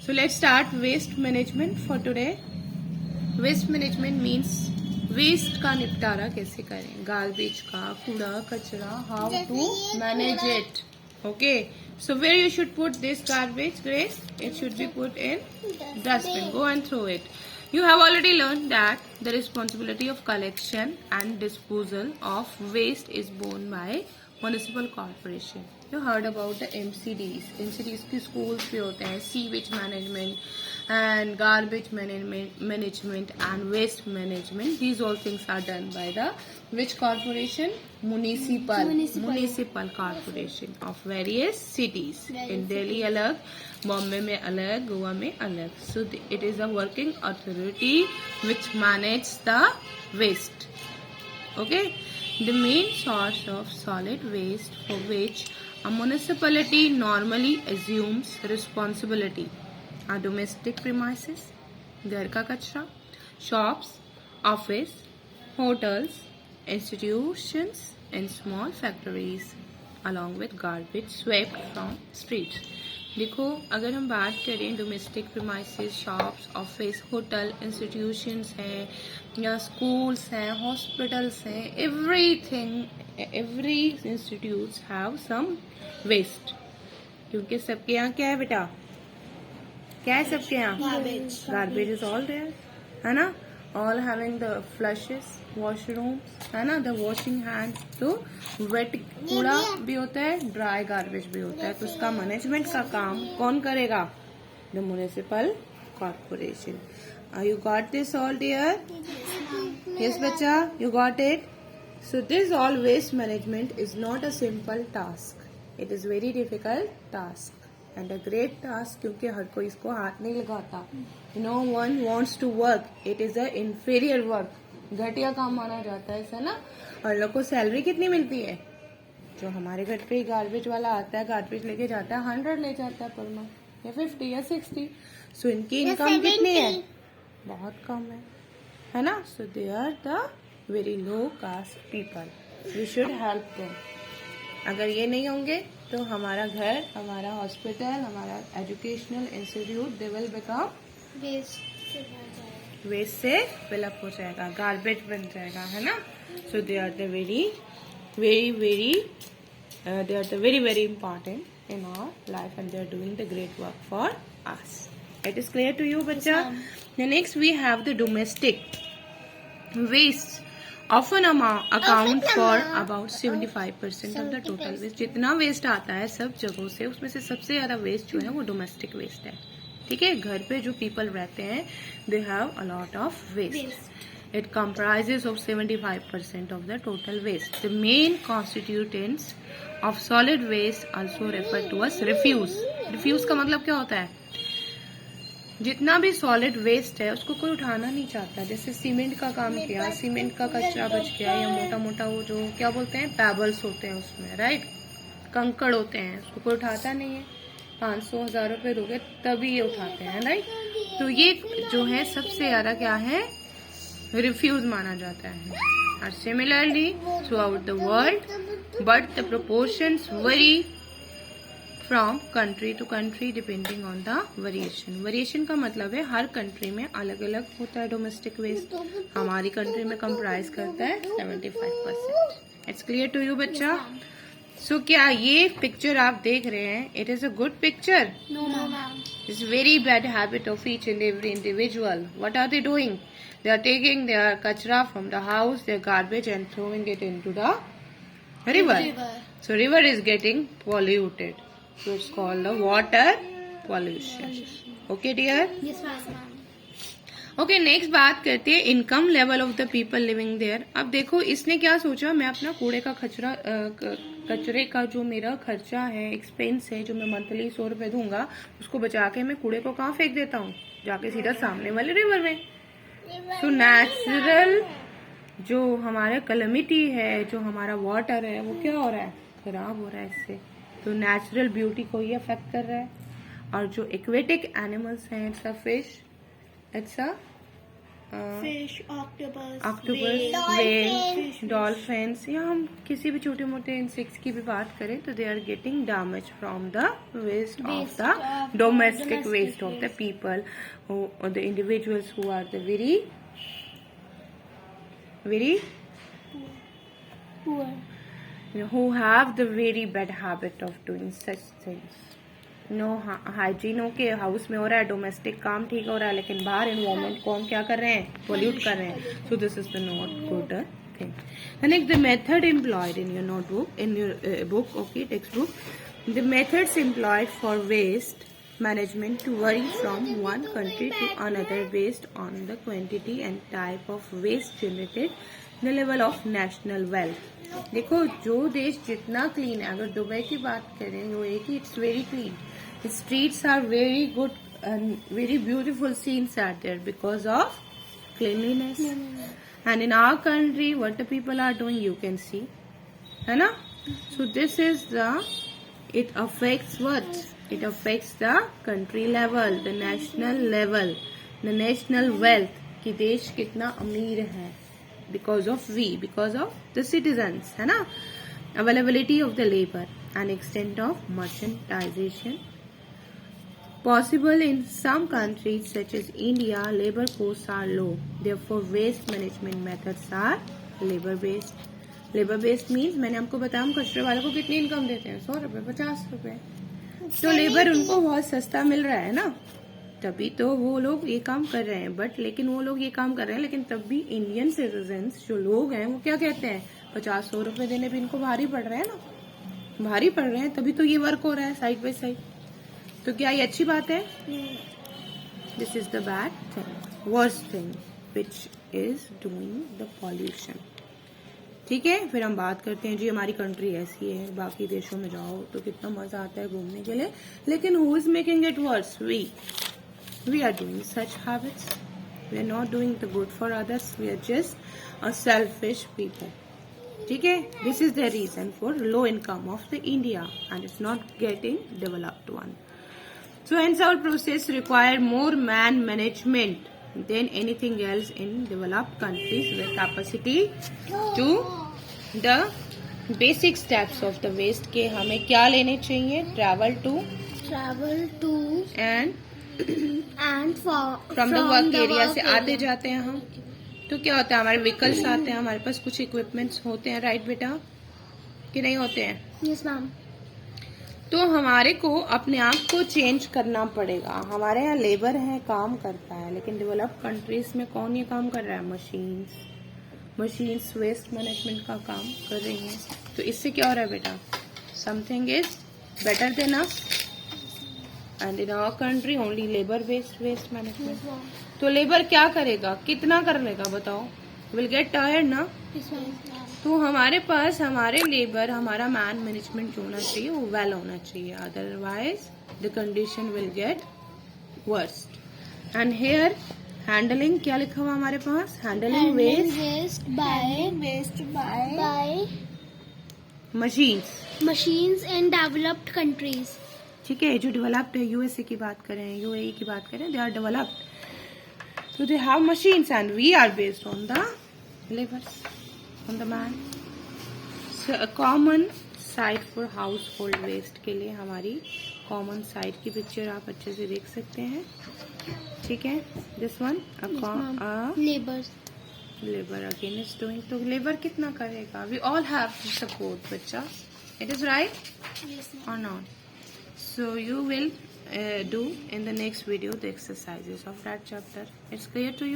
So let's start waste management for today. Waste management means waste का निपटारा कैसे करें, गार्बेज का, कूड़ा कचरा, how to manage it. Okay, so where you should put this garbage, Grace? It should be put in dustbin. Go and throw it. You have already learned that the responsibility of collection and disposal of waste is borne by municipal corporation. You heard about the MCDs. MCDs की schools पे होते हैं sewage management and garbage management and waste management. These all things are done by the which corporation? Municipal corporation of various cities. In Delhi अलग, Bombay में अलग, Goa में अलग. So it is a working authority which manages the waste. Okay. The main source of solid waste for which a municipality normally assumes responsibility are domestic premises, घर का कचरा, shops, office, hotels, institutions and small factories along with garbage swept from streets. देखो, अगर हम बात करें domestic premises, shops, office, hotel, institutions हैं या स्कूल्स हैं, हॉस्पिटल्स हैं, every institutes have some waste. क्योंकि सबके यहाँ क्या है बेटा, क्या है सबके यहाँ? गार्बेज इज ऑल देयर, है ना? All having the flushes, washroom, है ना, द वॉशिंग हैंड. तो वेट कूड़ा भी होता है, ड्राई गार्बेज भी होता है. तो उसका मैनेजमेंट का काम कौन करेगा? The municipal corporation. You got this all dear? Yes बच्चा, you got it? So this all waste management is not a simple task. It is very difficult task and a great task, क्योंकि हर कोई इसको हाथ नहीं लगाता. No one wants to work. It is a inferior work. घटिया काम माना जाता है, ऐसा ना? और लोग को सैलरी कितनी मिलती है? जो हमारे घर पे गार्बेज वाला आता है, गार्बेज लेके जाता है, 100 ले जाता है पर मंथ, या 50 या 60. सो इनकी इनकम कितनी है? बहुत कम है ना? So they are the very low caste people. We should help them. अगर ये नहीं होंगे तो हमारा घर, हमारा हॉस्पिटल, हमारा educational institute they will become waste से फिलअप हो जाएगा, गार्बेज बन जाएगा, है ना? So they are the very important in our life and they are doing the great work for us. It is clear to you बच्चा? Next we have the domestic waste often account for about 75% of the total waste. जितना waste आता है सब जगहों से, उसमें से सबसे ज्यादा वेस्ट जो है वो डोमेस्टिक वेस्ट है. ठीक है, घर पे जो पीपल रहते हैं they have a lot of waste. It comprises of 75% of the total waste. The main constituents of solid waste also refer to as refuse. refuse का मतलब क्या होता है? जितना भी सॉलिड वेस्ट है उसको कोई उठाना नहीं चाहता. जैसे सीमेंट का काम किया, सीमेंट का कचरा बच गया, या मोटा मोटा वो जो क्या बोलते हैं, पैबल्स होते हैं उसमें, राइट, कंकड़ होते हैं, उसको कोई उठाता नहीं है. 500-1000 रुपए दोगे तभी ये उठाते हैं, राइट? तो ये जो है सबसे ज्यादा क्या है, रिफ्यूज माना जाता है. और similarly throughout the world, but the proportions vary from country to country depending on the variation. Variation का मतलब है हर कंट्री में अलग अलग होता है डोमेस्टिक वेस्ट. हमारी कंट्री में कंप्राइज करता है 75%. इट्स क्लियर टू यू बच्चा? सो क्या ये पिक्चर आप देख रहे हैं, it is a good picture? No ma'am. It's very bad habit of each and every individual. What are they doing? They are taking their कचरा from the house, their garbage, and throwing it into the river. So river is getting polluted. So it's called the water pollution. Okay dear? Yes ma'am. Okay, next बात करते हैं income level of the people living there. अब देखो इसने क्या सोचा, मैं अपना कूड़े का कचरे का जो मेरा खर्चा है, एक्सपेंस है, जो मैं मंथली 100 रुपए दूंगा, उसको बचा के मैं कूड़े को कहाँ फेंक देता हूँ? जाके सीधा सामने वाले रिवर में. तो नेचुरल जो हमारा कैलेमिटी है, जो हमारा वाटर है, वो क्या हो रहा है? खराब हो रहा है इससे. तो नेचुरल ब्यूटी को ही अफेक्ट कर रहा है. और जो एक्वेटिक एनिमल्स हैं, it's a fish, it's a fish, octopus, whale, dolphins, या हम किसी भी छोटे मोटे इंसेक्ट्स की भी बात करें तो they are getting damage from the waste of the domestic waste of the people और the individuals who are the very poor. who have the very bad habit of doing such things. No hygiene okay, house में हो रहा है, domestic काम ठीक हो रहा है, लेकिन बाहर एनवायरमेंट को हम क्या कर रहे हैं, पोल्यूट कर रहे हैं. So this is the not good thing. Next the method employed in your notebook, in your book, okay, text book. The methods employed for waste management to vary from one country to another based on the quantity and type of waste generated, the level of national wealth. देखो जो देश जितना clean है, अगर Dubai की बात करें UAE की, it's very clean. Streets are very good and very beautiful scenes are there because of cleanliness. And in our country, what the people are doing, you can see, है ना? So this is the, it affects what? It affects the country level, the national level, the national wealth, कि देश कितना अमीर है, because of the citizens, है ना? Availability of the labor and extent of merchandisation. Possible in some countries such as India, labor costs are low. Therefore, waste management methods are labor based. Labor based means मैंने आपको बताया हम कचरे वाले को कितनी इनकम देते हैं, 100 रुपए, 50 रुपए. तो लेबर उनको बहुत सस्ता मिल रहा है ना, तभी तो वो लोग ये काम कर रहे हैं. बट लेकिन वो लोग ये काम कर रहे हैं, लेकिन तब भी इंडियन सिटीजन्स जो लोग हैं वो क्या कहते हैं, 50-100 रुपए देने भी इनको भारी पड़ रहे हैं ना, भारी पड़ रहे हैं, तभी तो ये वर्क हो रहा है साइड बाय साइड. तो क्या ये अच्छी बात है? This is the bad thing, worst thing which is doing the pollution. ठीक है, फिर हम बात करते हैं जी हमारी कंट्री ऐसी है, बाकी देशों में जाओ तो कितना मजा आता है घूमने के लिए, लेकिन who is making it worse? We are doing such habits. We are not doing the good for others. We are just a selfish people. ठीक है, this is the reason for low income of the India and it's not getting developed one. So hence our process require more man management than anything else in developed countries with capacity to the basic steps of the waste के हमें क्या लेने चाहिए? travel to and from the work area से आते जाते हैं हम, तो क्या होता है, हमारे व्हीकल्स आते हैं, हमारे पास कुछ इक्विपमेंट्स होते हैं, राइट बेटा कि नहीं होते हैं? Yes ma'am. तो हमारे को अपने आप को चेंज करना पड़ेगा. हमारे यहाँ लेबर है, काम करता है, लेकिन डेवलप्ड कंट्रीज में कौन ये काम कर रहा है? मशीन्स वेस्ट मैनेजमेंट का काम कर रही हैं. तो इससे क्या हो रहा है बेटा? Something is better than us and in our country only labour based waste management. तो लेबर क्या करेगा, कितना कर लेगा बताओ? विल गेट टायर्ड ना. तो हमारे पास हमारे लेबर, हमारा मैन मैनेजमेंट जो होना चाहिए वो वेल होना चाहिए, otherwise the condition will get worst. And here handling क्या लिखा हुआ हमारे पास? Handling waste by machines in developed countries. ठीक है, जो डेवलप्ड है, यूएसए की बात करें, यूएई की बात करें, they are developed. So they have machines and we are based on the labors, on the man. So a common site for household waste के लिए हमारी common site की पिक्चर आप अच्छे से देख सकते हैं. ठीक है, this one labor again is doing. तो labor कितना करेगा? We all have to support बच्चा. It is right? Yes, or not? So you will do in the next video the exercises of that chapter. It's clear to you?